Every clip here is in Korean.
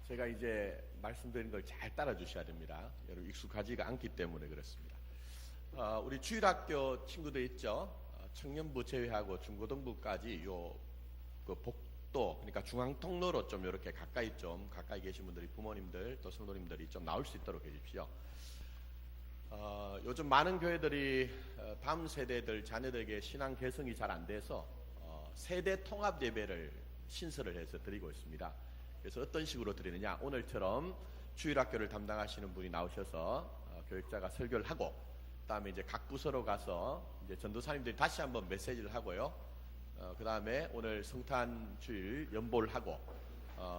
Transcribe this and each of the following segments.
제가 이제 말씀드린 걸 잘 따라 주셔야 됩니다. 여러분 익숙하지가 않기 때문에 그렇습니다. 우리 주일학교 친구들 있죠? 청년부 제외하고 중고등부까지 그 복도, 그러니까 중앙통로로 좀 이렇게 가까이 계신 분들이, 부모님들 또 성도님들이 좀 나올 수 있도록 해주십시오. 요즘 많은 교회들이 다음 세대들 자녀들에게 신앙 개성이 잘 안 돼서 세대 통합 예배를 신설을 해서 드리고 있습니다. 그래서 어떤 식으로 드리느냐, 오늘처럼 주일학교를 담당하시는 분이 나오셔서 교육자가 설교를 하고, 그다음에 이제 각 부서로 가서 이제 전도사님들이 다시 한번 메시지를 하고요. 그다음에 오늘 성탄 주일 연보를 하고,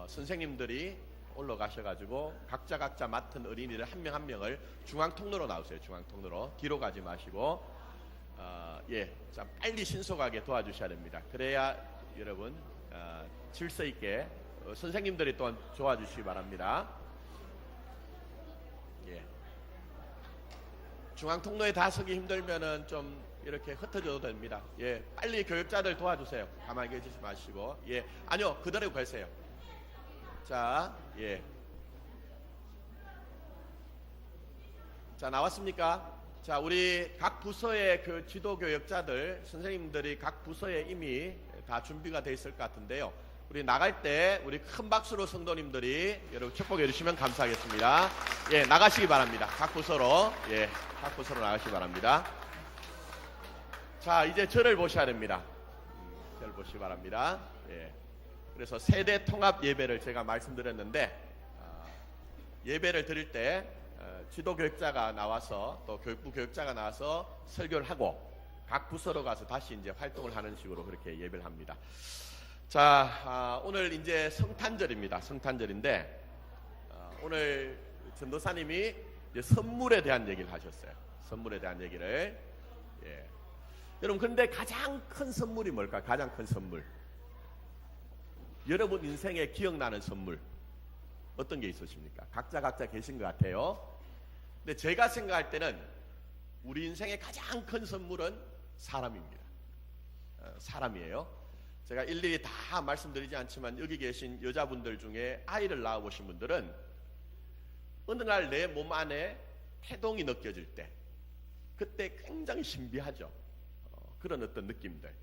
선생님들이 올라가셔가지고 각자 맡은 어린이들 한 명 한 명을 중앙 통로로 나오세요. 중앙 통로로 뒤로 가지 마시고, 자 빨리 신속하게 도와주셔야 됩니다. 그래야 여러분 질서 있게 선생님들이 또한 도와주시기 바랍니다. 중앙 통로에 다 서기 힘들면은 좀 이렇게 흩어져도 됩니다. 빨리 교육자들 도와주세요. 가만히 계시지 마시고. 아니요, 그대로 계세요. 자, 자, 나왔습니까? 자, 우리 각 부서의 그 지도 교육자들, 선생님들이 각 부서에 이미 다 준비가 돼 있을 것 같은데요. 우리 나갈 때 우리 큰 박수로 성도님들이 여러분 축복해 주시면 감사하겠습니다. 나가시기 바랍니다. 각 부서로, 각 부서로 나가시기 바랍니다. 자, 이제 저를 보셔야 됩니다. 저를 보시기 바랍니다. 그래서 세대 통합 예배를 제가 말씀드렸는데, 예배를 드릴 때 지도 교육자가 나와서 또 교육부 교육자가 나와서 설교를 하고 각 부서로 가서 다시 이제 활동을 하는 식으로 그렇게 예배를 합니다. 자, 오늘 이제 성탄절입니다. 성탄절인데, 오늘 전도사님이 이제 선물에 대한 얘기를 하셨어요. 선물에 대한 얘기를. 여러분, 근데 가장 큰 선물이 뭘까? 가장 큰 선물. 여러분 인생에 기억나는 선물. 어떤 게 있으십니까? 각자 계신 것 같아요. 근데 제가 생각할 때는 우리 인생의 가장 큰 선물은 사람입니다. 사람이에요. 제가 일일이 다 말씀드리지 않지만 여기 계신 여자분들 중에 아이를 낳아보신 분들은 어느 날 내 몸 안에 태동이 느껴질 때, 그때 굉장히 신비하죠. 그런 어떤 느낌들.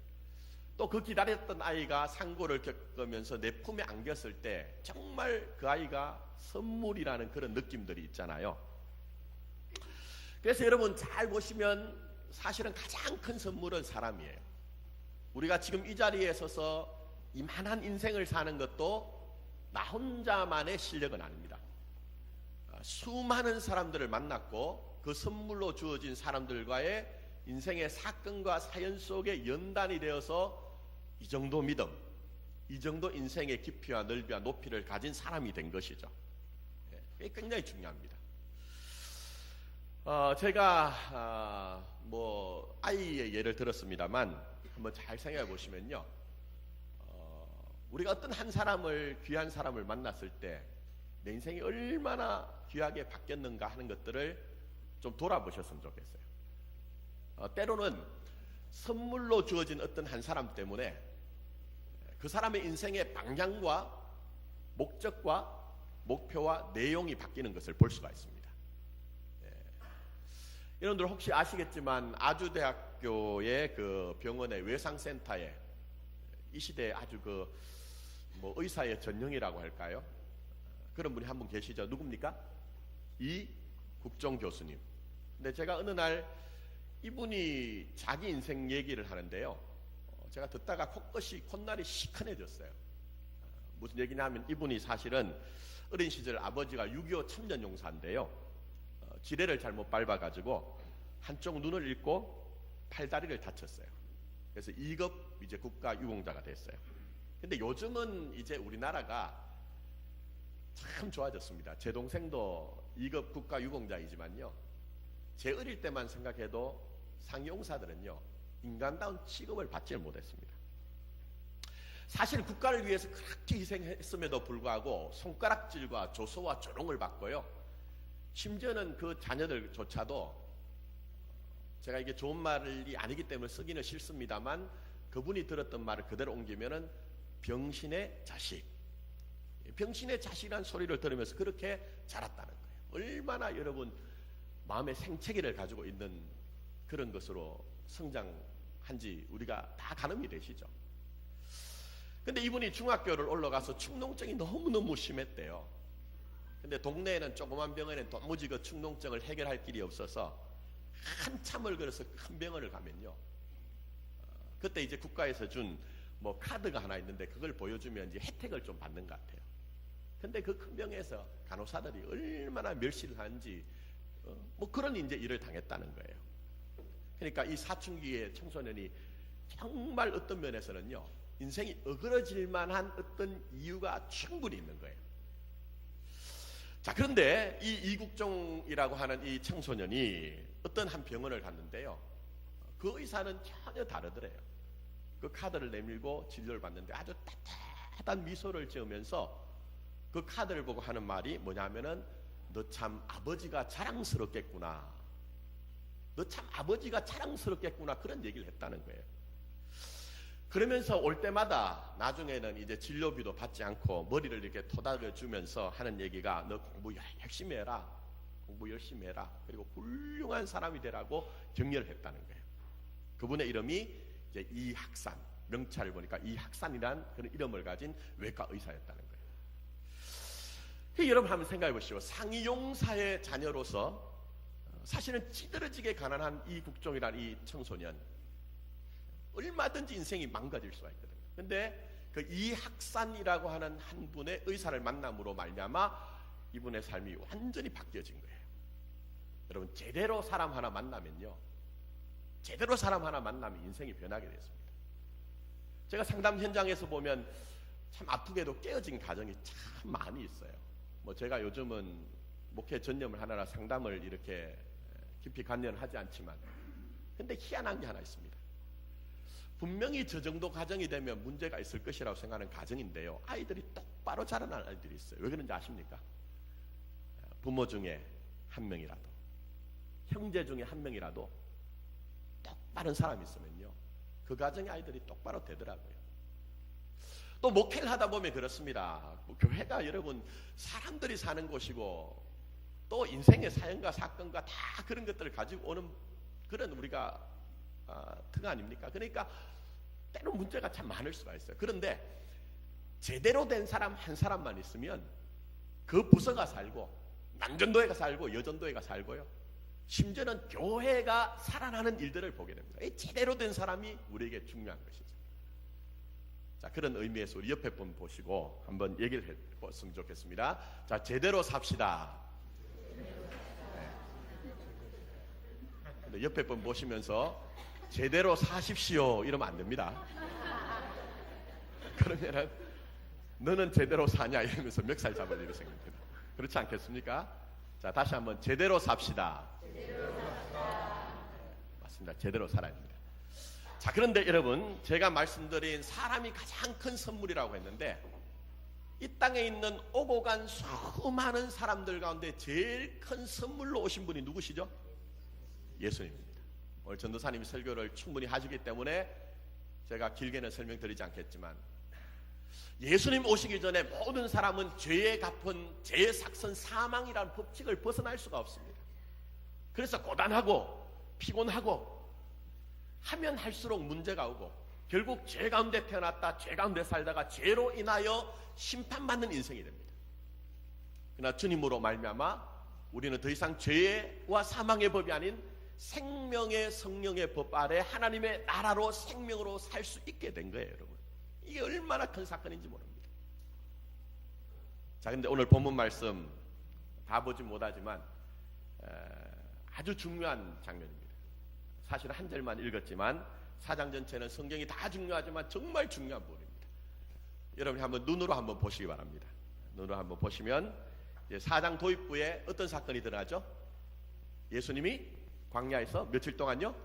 또 그 기다렸던 아이가 상고를 겪으면서 내 품에 안겼을 때 정말 그 아이가 선물이라는 그런 느낌들이 있잖아요. 그래서 여러분 잘 보시면 사실은 가장 큰 선물은 사람이에요. 우리가 지금 이 자리에 서서 이만한 인생을 사는 것도 나 혼자만의 실력은 아닙니다. 수많은 사람들을 만났고 그 선물로 주어진 사람들과의 인생의 사건과 사연 속에 연단이 되어서 이 정도 믿음, 이 정도 인생의 깊이와 넓이와 높이를 가진 사람이 된 것이죠. 이게 굉장히 중요합니다. 제가 아이의 예를 들었습니다만 한번 잘 생각해 보시면요, 우리가 어떤 한 사람을, 귀한 사람을 만났을 때 내 인생이 얼마나 귀하게 바뀌었는가 하는 것들을 좀 돌아보셨으면 좋겠어요. 때로는 선물로 주어진 어떤 한 사람 때문에 그 사람의 인생의 방향과 목적과 목표와 내용이 바뀌는 것을 볼 수가 있습니다. 여러분들 혹시 아시겠지만 아주대학교의 그 병원의 외상센터에 이 시대에 아주 의사의 전형이라고 할까요? 그런 분이 한 분 계시죠. 누굽니까? 이국종 교수님. 근데 제가 어느 날 이분이 자기 인생 얘기를 하는데요, 제가 듣다가 콧날이 시큰해졌어요. 무슨 얘기냐면 이분이 사실은 어린 시절 아버지가 6.25 참전용사인데요, 지뢰를 잘못 밟아가지고 한쪽 눈을 잃고 팔다리를 다쳤어요. 그래서 2급 이제 국가 유공자가 됐어요. 근데 요즘은 이제 우리나라가 참 좋아졌습니다. 제 동생도 2급 국가 유공자이지만요, 제 어릴 때만 생각해도 상용사들은요 인간다운 취급을 받지 못했습니다. 사실 국가를 위해서 그렇게 희생했음에도 불구하고 손가락질과 조소와 조롱을 받고요, 심지어는 그 자녀들조차도, 제가 이게 좋은 말이 아니기 때문에 쓰기는 싫습니다만 그분이 들었던 말을 그대로 옮기면은 병신의 자식, 병신의 자식이라는 소리를 들으면서 그렇게 자랐다는 거예요. 얼마나 여러분 마음의 생채기를 가지고 있는 그런 것으로 성장한지 우리가 다 가늠이 되시죠. 근데 이분이 중학교를 올라가서 축농증이 너무너무 심했대요. 근데 동네에는 조그만 병원에는 도무지 그 축농증을 해결할 길이 없어서 한참을 걸어서 큰 병원을 가면요, 그때 이제 국가에서 준 뭐 카드가 하나 있는데 그걸 보여주면 이제 혜택을 좀 받는 것 같아요. 근데 그 큰 병에서 간호사들이 얼마나 멸시를 하는지 뭐 그런 이제 일을 당했다는 거예요. 그러니까 이 사춘기의 청소년이 정말 어떤 면에서는요, 인생이 어그러질 만한 어떤 이유가 충분히 있는 거예요. 자, 그런데 이 이국종이라고 하는 이 청소년이 어떤 한 병원을 갔는데요, 그 의사는 전혀 다르더래요. 그 카드를 내밀고 진료를 받는데 아주 따뜻한 미소를 지으면서 그 카드를 보고 하는 말이 뭐냐면은, 너 참 아버지가 자랑스럽겠구나, 너 참 아버지가 자랑스럽겠구나, 그런 얘기를 했다는 거예요. 그러면서 올 때마다 나중에는 이제 진료비도 받지 않고 머리를 이렇게 토닥여주면서 하는 얘기가, 너 공부 열심히 해라, 공부 열심히 해라, 그리고 훌륭한 사람이 되라고 격려를 했다는 거예요. 그분의 이름이 이제 이학산, 명찰을 보니까 이학산이란 그런 이름을 가진 외과 의사였다는 거예요. 여러분 한번 생각해 보시오. 상위용사의 자녀로서 사실은 찌들어지게 가난한 이 국종이라는 이 청소년, 얼마든지 인생이 망가질 수가 있거든요. 근데 그 이학산이라고 하는 한 분의 의사를 만남으로 말미암아 이분의 삶이 완전히 바뀌어진 거예요. 여러분, 제대로 사람 하나 만나면요, 제대로 사람 하나 만나면 인생이 변하게 됐습니다. 제가 상담 현장에서 보면 참 아프게도 깨어진 가정이 참 많이 있어요. 뭐 제가 요즘은 목회 전념을 하느라 상담을 이렇게 깊이 관여는 하지 않지만, 근데 희한한 게 하나 있습니다. 분명히 저 정도 가정이 되면 문제가 있을 것이라고 생각하는 가정인데요, 아이들이 똑바로 자라난 아이들이 있어요. 왜 그런지 아십니까? 부모 중에 한 명이라도, 형제 중에 한 명이라도 똑바른 사람이 있으면요, 그 가정의 아이들이 똑바로 되더라고요. 또 목회를 하다 보면 그렇습니다. 교회가 여러분 사람들이 사는 곳이고 또 인생의 사연과 사건과 다 그런 것들을 가지고 오는 그런 우리가 특 아닙니까? 그러니까 때로 문제가 참 많을 수가 있어요. 그런데 제대로 된 사람 한 사람만 있으면 그 부서가 살고, 남전도회가 살고, 여전도회가 살고요, 심지어는 교회가 살아나는 일들을 보게 됩니다. 제대로 된 사람이 우리에게 중요한 것이죠. 자, 그런 의미에서 우리 옆에 분 보시고 한번 얘기를 해봤으면 좋겠습니다. 자, 제대로 삽시다. 근데 옆에 분 보시면서 제대로 사십시오 이러면 안 됩니다. 그러면은 너는 제대로 사냐 이러면서 멱살 잡을 일이 생깁니다. 그렇지 않겠습니까? 자, 다시 한번 제대로 삽시다. 맞습니다. 제대로 살아야 됩니다. 자, 그런데 여러분, 제가 말씀드린 사람이 가장 큰 선물이라고 했는데, 이 땅에 있는 오고 간 수많은 사람들 가운데 제일 큰 선물로 오신 분이 누구시죠? 예수님입니다. 오늘 전도사님이 설교를 충분히 하시기 때문에 제가 길게는 설명드리지 않겠지만, 예수님 오시기 전에 모든 사람은 죄에 갚은 죄의 삭선 사망이라는 법칙을 벗어날 수가 없습니다. 그래서 고단하고 피곤하고 하면 할수록 문제가 오고, 결국 죄 가운데 태어났다 죄 가운데 살다가 죄로 인하여 심판받는 인생이 됩니다. 그러나 주님으로 말미암아 우리는 더 이상 죄와 사망의 법이 아닌 생명의 성령의 법 아래 하나님의 나라로 생명으로 살 수 있게 된 거예요. 여러분, 이게 얼마나 큰 사건인지 모릅니다. 자, 근데 오늘 본문 말씀 다 보지 못하지만 아주 중요한 장면입니다. 사실 한 절만 읽었지만 사장 전체는 성경이 다 중요하지만 정말 중요한 부분입니다. 여러분이 한번 눈으로 한번 보시기 바랍니다. 눈으로 한번 보시면 이제 4장 도입부에 어떤 사건이 드러나죠? 예수님이 광야에서 며칠 동안요?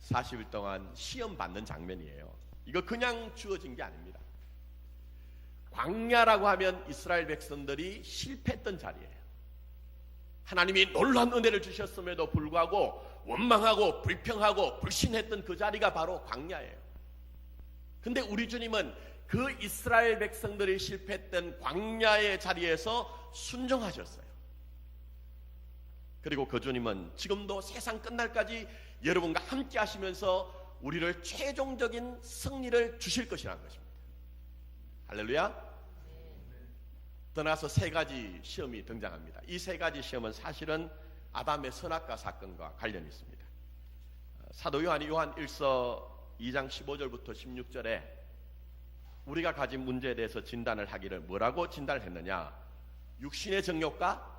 40일 동안 시험 받는 장면이에요. 이거 그냥 주어진 게 아닙니다. 광야라고 하면 이스라엘 백성들이 실패했던 자리예요. 하나님이 놀라운 은혜를 주셨음에도 불구하고 원망하고 불평하고 불신했던 그 자리가 바로 광야예요. 근데 우리 주님은 그 이스라엘 백성들이 실패했던 광야의 자리에서 순종하셨어요. 그리고 그 주님은 지금도 세상 끝날까지 여러분과 함께 하시면서 우리를 최종적인 승리를 주실 것이라는 것입니다. 할렐루야. 떠나서 세 가지 시험이 등장합니다. 이 세 가지 시험은 사실은 아담의 선악과 사건과 관련이 있습니다. 사도 요한이 요한 1서 2장 15절부터 16절에 우리가 가진 문제에 대해서 진단을 하기를 뭐라고 진단을 했느냐? 육신의 정욕과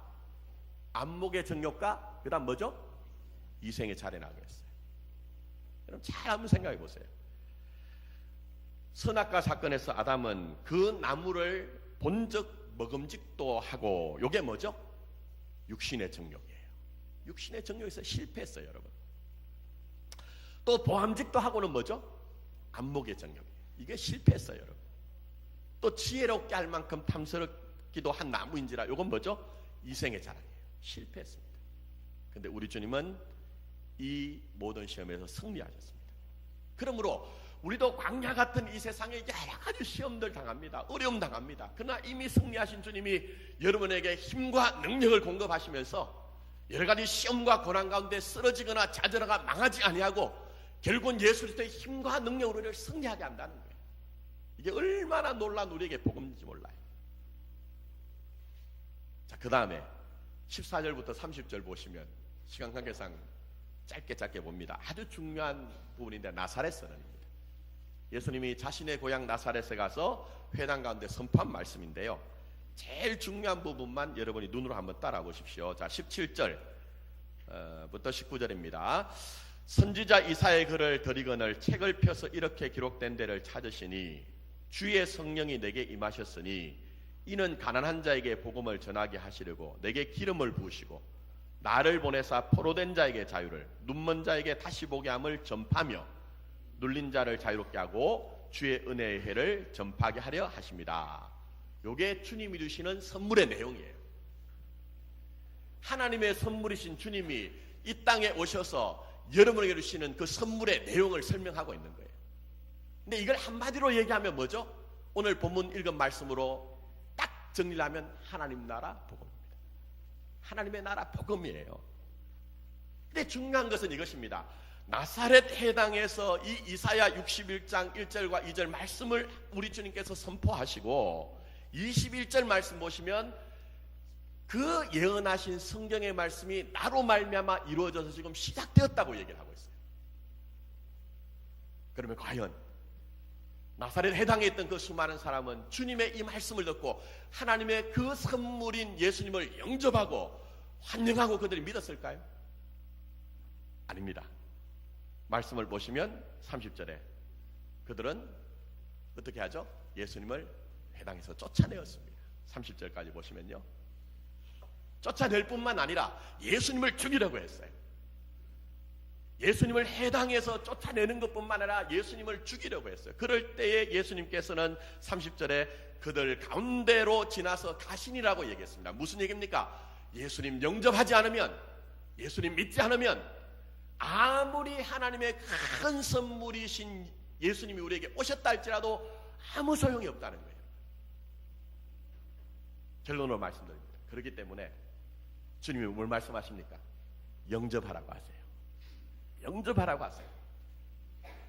안목의 정욕과 그 다음 뭐죠? 이생의 차례라고 했어요. 여러분 잘 한번 생각해 보세요. 선악과 사건에서 아담은 그 나무를 본적 먹음직도 하고, 요게 뭐죠? 육신의 정욕이에요. 육신의 정욕에서 실패했어요, 여러분. 또 보암직도 하고는 뭐죠? 안목의 정욕이에요. 이게 실패했어요, 여러분. 또 지혜롭게 할 만큼 탐스럽기도 한 나무인지라, 요건 뭐죠? 이생의 자랑이에요. 실패했습니다. 근데 우리 주님은 이 모든 시험에서 승리하셨습니다. 그러므로 우리도 광야 같은 이 세상에 여러 가지 시험들 당합니다. 어려움 당합니다. 그러나 이미 승리하신 주님이 여러분에게 힘과 능력을 공급하시면서 여러 가지 시험과 고난 가운데 쓰러지거나 좌절하거나 망하지 아니하고 결국은 예수 그리스도의 힘과 능력으로 우리를 승리하게 한다는 거예요. 이게 얼마나 놀라운 우리에게 복음인지 몰라요. 자, 그 다음에 14절부터 30절 보시면 시간 관계상 짧게 봅니다. 아주 중요한 부분인데 나사렛 선언입니다. 예수님이 자신의 고향 나사렛에 가서 회당 가운데 선포한 말씀인데요. 제일 중요한 부분만 여러분이 눈으로 한번 따라 보십시오. 자, 17절부터 19절입니다. 선지자 이사야의 글을 들이거늘 책을 펴서 이렇게 기록된 데를 찾으시니 주의 성령이 내게 임하셨으니 이는 가난한 자에게 복음을 전하게 하시려고 내게 기름을 부으시고 나를 보내사 포로된 자에게 자유를, 눈먼 자에게 다시 보게 함을 전파하며 눌린 자를 자유롭게 하고 주의 은혜의 해를 전파하게 하려 하십니다. 요게 주님이 주시는 선물의 내용이에요. 하나님의 선물이신 주님이 이 땅에 오셔서 여러분에게 주시는 그 선물의 내용을 설명하고 있는 거예요. 근데 이걸 한마디로 얘기하면 뭐죠? 오늘 본문 읽은 말씀으로 딱 정리를 하면 하나님 나라 복음입니다. 하나님의 나라 복음이에요. 근데 중요한 것은 이것입니다. 나사렛 해당에서 이 이사야 61장 1절과 2절 말씀을 우리 주님께서 선포하시고 21절 말씀 보시면 그 예언하신 성경의 말씀이 나로 말미암아 이루어져서 지금 시작되었다고 얘기를 하고 있어요. 그러면 과연 나사렛 해당에 있던 그 수많은 사람은 주님의 이 말씀을 듣고 하나님의 그 선물인 예수님을 영접하고 환영하고 그들이 믿었을까요? 아닙니다. 말씀을 보시면 30절에 그들은 어떻게 하죠? 예수님을 회당에서 쫓아내었습니다. 30절까지 보시면요, 쫓아낼 뿐만 아니라 예수님을 죽이려고 했어요. 예수님을 해당에서 쫓아내는 것뿐만 아니라 예수님을 죽이려고 했어요. 그럴 때에 예수님께서는 30절에 그들 가운데로 지나서 가시니라고 얘기했습니다. 무슨 얘기입니까? 예수님 영접하지 않으면, 예수님 믿지 않으면 아무리 하나님의 큰 선물이신 예수님이 우리에게 오셨다 할지라도 아무 소용이 없다는 거예요. 결론으로 말씀드립니다. 그렇기 때문에 주님이 뭘 말씀하십니까? 영접하라고 하세요. 영접하라고 하세요.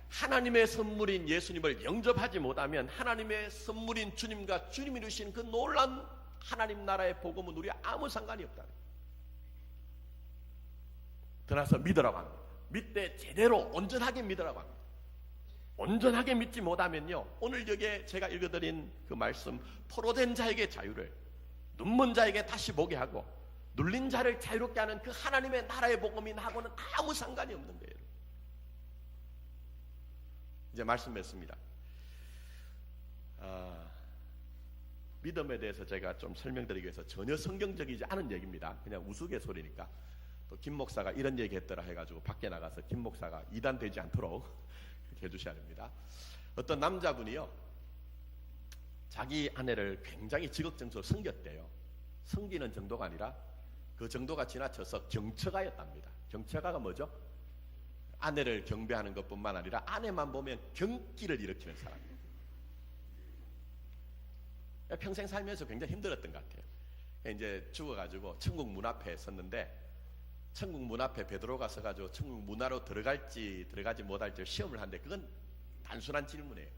하나님의 선물인 예수님을 영접하지 못하면 하나님의 선물인 주님과 주님이 주신 그 놀라운 하나님 나라의 복음은 우리와 아무 상관이 없다는 거예요. 떠나서 믿으라고 합니다. 믿되 제대로 온전하게 믿으라고 합니다. 온전하게 믿지 못하면요, 오늘 여기에 제가 읽어드린 그 말씀, 포로된 자에게 자유를, 눈먼 자에게 다시 보게 하고 눌린 자를 자유롭게 하는 그 하나님의 나라의 복음인하고는 아무 상관이 없는 거예요. 이제 말씀 맺습니다. 믿음에 대해서 제가 좀 설명드리기 위해서 전혀 성경적이지 않은 얘기입니다. 그냥 우스갯소리니까. 또 김 목사가 이런 얘기 했더라 해가지고 밖에 나가서 김 목사가 이단되지 않도록 그렇게 해주셔야 됩니다. 어떤 남자분이요, 자기 아내를 굉장히 지극정성으로 섬겼대요. 섬기는 정도가 아니라 그 정도가 지나쳐서 경처가였답니다. 경처가가 뭐죠? 아내를 경배하는 것뿐만 아니라 아내만 보면 경기를 일으키는 사람이에요. 평생 살면서 굉장히 힘들었던 것 같아요. 이제 죽어가지고 천국 문 앞에 섰는데, 천국 문 앞에 베드로가 서가지고 천국 문화로 들어갈지 들어가지 못할지 시험을 하는데, 그건 단순한 질문이에요.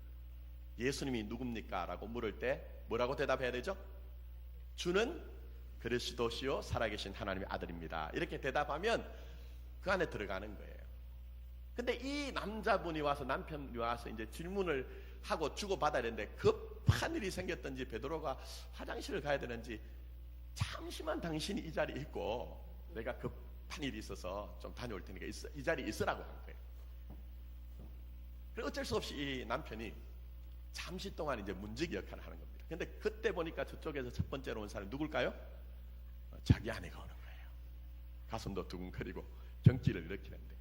예수님이 누굽니까? 라고 물을 때 뭐라고 대답해야 되죠? 주는 그리스도시요 살아계신 하나님의 아들입니다. 이렇게 대답하면 그 안에 들어가는 거예요. 근데 이 남자분이 와서, 남편이 와서 이제 질문을 하고 주고받아야 되는데, 급한 일이 생겼든지 베드로가 화장실을 가야 되는지, 잠시만 당신이 이 자리에 있고 내가 급한 일이 있어서 좀 다녀올 테니까 이 자리에 있으라고 한 거예요. 그리고 어쩔 수 없이 이 남편이 잠시 동안 이제 문지기 역할을 하는 겁니다. 근데 그때 보니까 저쪽에서 첫 번째로 온 사람이 누굴까요? 자기 아내가 오는 거예요. 가슴도 두근거리고 경기를 일으키는데,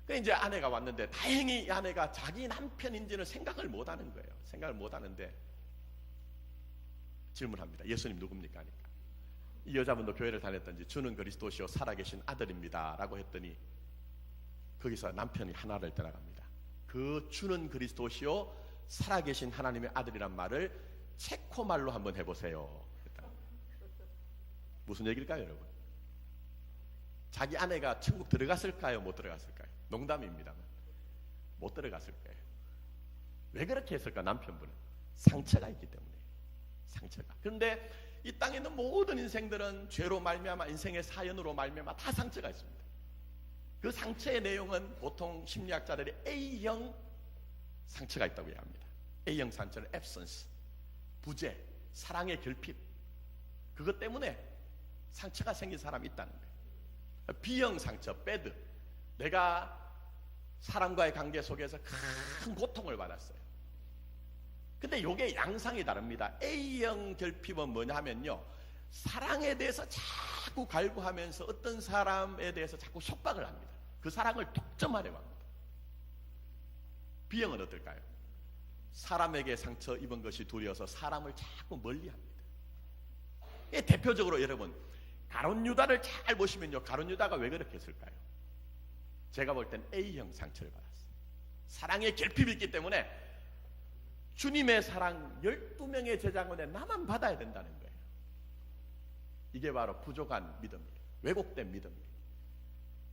그 이제 아내가 왔는데, 다행히 이 아내가 자기 남편인지는 생각을 못 하는 거예요. 생각을 못 하는데 질문합니다. 예수님 누굽니까? 하니까 이 여자분도 교회를 다녔던지 주는 그리스도시요 살아계신 아들입니다 라고 했더니, 거기서 남편이 하나를 떠나갑니다. 그 주는 그리스도시요 살아계신 하나님의 아들이란 말을 체코말로 한번 해보세요. 무슨 얘기일까요, 여러분? 자기 아내가 천국 들어갔을까요? 못 들어갔을까요? 농담입니다만 못 들어갔을 거예요. 왜 그렇게 했을까? 남편분은 상처가 있기 때문에. 상처가. 그런데 이 땅에 있는 모든 인생들은 죄로 말미암아, 인생의 사연으로 말미암아 다 상처가 있습니다. 그 상처의 내용은 보통 심리학자들이 A형 상처가 있다고 이야기합니다. A형 상처는 absence, 부재, 사랑의 결핍, 그것 때문에 상처가 생긴 사람이 있다는 거예요. B형 상처, bad, 내가 사람과의 관계 속에서 큰 고통을 받았어요. 근데 이게 양상이 다릅니다. A형 결핍은 뭐냐 하면요, 사랑에 대해서 자꾸 갈구하면서 어떤 사람에 대해서 자꾸 속박을 합니다. 그 사랑을 독점하려고 합니다. B형은 어떨까요? 사람에게 상처 입은 것이 두려워서 사람을 자꾸 멀리합니다. 대표적으로 여러분, 가룟 유다를 잘 보시면요, 가룟 유다가 왜 그렇게 했을까요? 제가 볼 땐 A형 상처를 받았어요. 사랑의 결핍이 있기 때문에 주님의 사랑 12명의 제자군에 나만 받아야 된다는 거예요. 이게 바로 부족한 믿음이에요. 왜곡된 믿음이에요.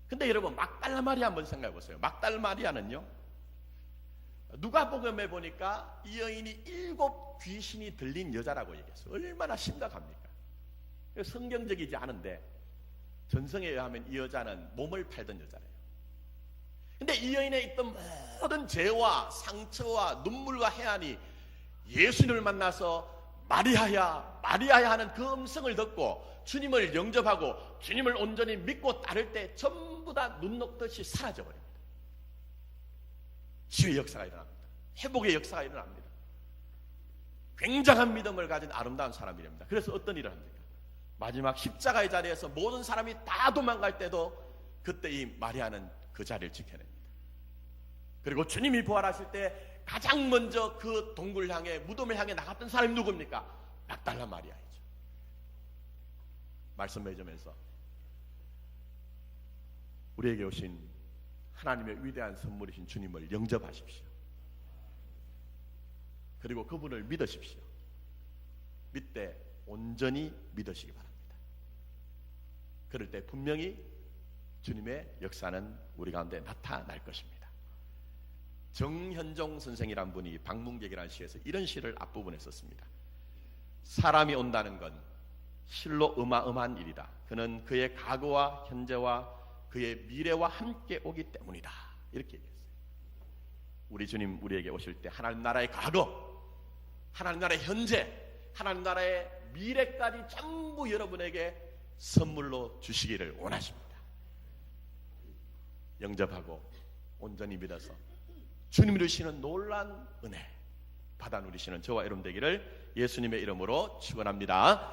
근데 여러분, 막달라 마리아 한번 생각해 보세요. 막달라 마리아는요, 누가복음에 보니까 이 여인이 7 귀신이 들린 여자라고 얘기했어요. 얼마나 심각합니까? 성경적이지 않은데 전성에 의하면 이 여자는 몸을 팔던 여자래요. 근데 이 여인에 있던 모든 죄와 상처와 눈물과 해안이 예수님을 만나서 마리아야 마리아야 하는 그 음성을 듣고 주님을 영접하고 주님을 온전히 믿고 따를 때 전부 다 눈 녹듯이 사라져버립니다. 치유의 역사가 일어납니다. 회복의 역사가 일어납니다. 굉장한 믿음을 가진 아름다운 사람이랍니다. 그래서 어떤 일을 합니까? 마지막 십자가의 자리에서 모든 사람이 다 도망갈 때도 그때 이 마리아는 그 자리를 지켜냅니다. 그리고 주님이 부활하실 때 가장 먼저 그 동굴 향해, 무덤을 향해 나갔던 사람이 누굽니까? 막달라 마리아이죠. 말씀 맺으면서 우리에게 오신 하나님의 위대한 선물이신 주님을 영접하십시오. 그리고 그분을 믿으십시오. 믿되 온전히 믿으시기 바랍니다. 그럴 때 분명히 주님의 역사는 우리 가운데 나타날 것입니다. 정현종 선생이란 분이 방문객이라는 시에서 이런 시를 앞부분에 썼습니다. 사람이 온다는 건 실로 어마어마한 일이다. 그는 그의 과거와 현재와 그의 미래와 함께 오기 때문이다. 이렇게 얘기했어요. 우리 주님 우리에게 오실 때 하나님 나라의 과거, 하나님 나라의 현재, 하나님 나라의 미래까지 전부 여러분에게 선물로 주시기를 원하십니다. 영접하고 온전히 믿어서 주님이 주시는 놀라운 은혜 받아 누리시는 저와 여러분 되기를 예수님의 이름으로 축원합니다.